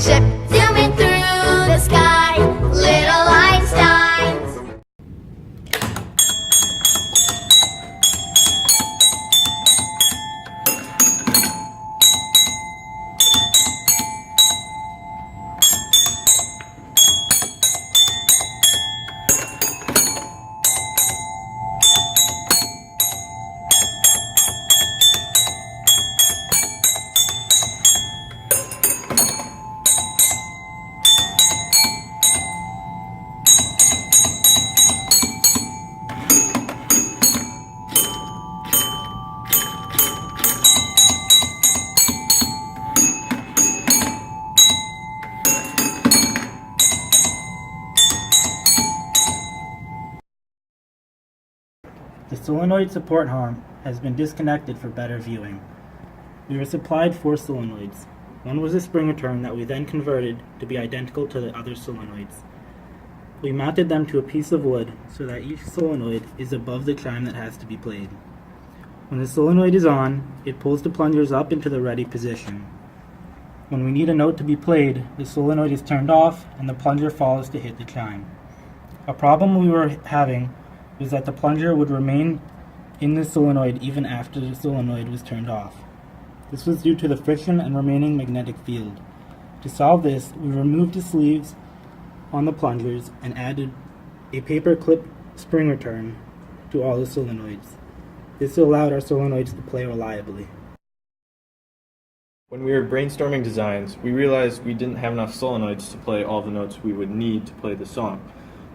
ship, zooming through the sky. Little Einsteins. The solenoid support arm has been disconnected for better viewing. We were supplied 4 solenoids. One was a spring return that we then converted to be identical to the other solenoids. We mounted them to a piece of wood so that each solenoid is above the chime that has to be played. When the solenoid is on, it pulls the plungers up into the ready position. When we need a note to be played, the solenoid is turned off and the plunger follows to hit the chime. A problem we were having was that the plunger would remain in the solenoid even after the solenoid was turned off. This was due to the friction and remaining magnetic field. To solve this, we removed the sleeves on the plungers and added a paper clip spring return to all the solenoids. This allowed our solenoids to play reliably. When we were brainstorming designs, we realized we didn't have enough solenoids to play all the notes we would need to play the song.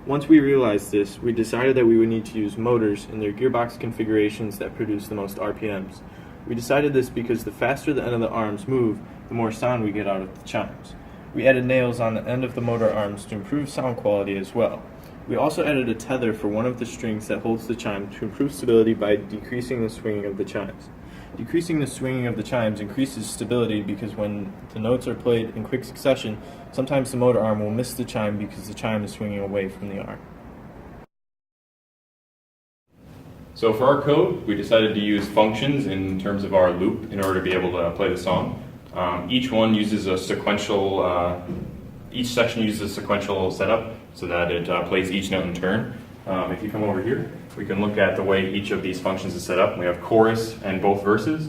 Once we realized this, we decided that we would need to use motors in their gearbox configurations that produce the most RPMs. We decided this because the faster the end of the arms move, the more sound we get out of the chimes. We added nails on the end of the motor arms to improve sound quality as well. We also added a tether for one of the strings that holds the chime to improve stability by decreasing the swinging of the chimes. Decreasing the swinging of the chimes increases stability because when the notes are played in quick succession, sometimes the motor arm will miss the chime because the chime is swinging away from the arm. So for our code, we decided to use functions in terms of our loop in order to be able to play the song. Each one uses a sequential, each section uses a sequential setup so that it plays each note in turn. If you come over here, we can look at the way each of these functions is set up. We have chorus and both verses.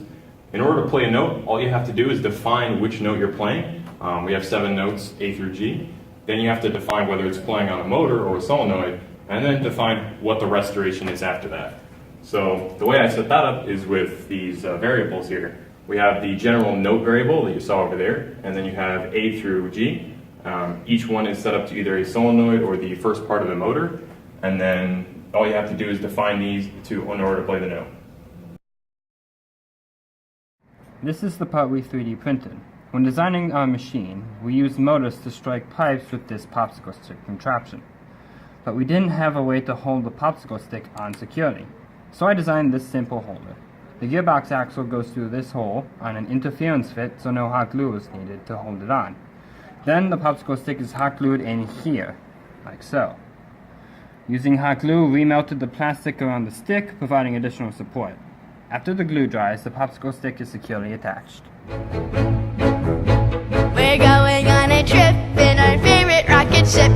In order to play a note, all you have to do is define which note you're playing. We have 7 notes, A through G. Then you have to define whether it's playing on a motor or a solenoid, and then define what the restoration is after that. So the way I set that up is with these variables here. We have the general note variable that you saw over there, and then you have A through G. Each one is set up to either a solenoid or the first part of the motor, and then all you have to do is define these in order to play the note. This is the part we 3D printed. When designing our machine, we used motors to strike pipes with this popsicle stick contraption. But we didn't have a way to hold the popsicle stick on securely. So I designed this simple holder. The gearbox axle goes through this hole on an interference fit so no hot glue is needed to hold it on. Then the popsicle stick is hot glued in here, like so. Using hot glue, we melted the plastic around the stick, providing additional support. After the glue dries, the popsicle stick is securely attached. We're going on a trip in our favorite rocket ship.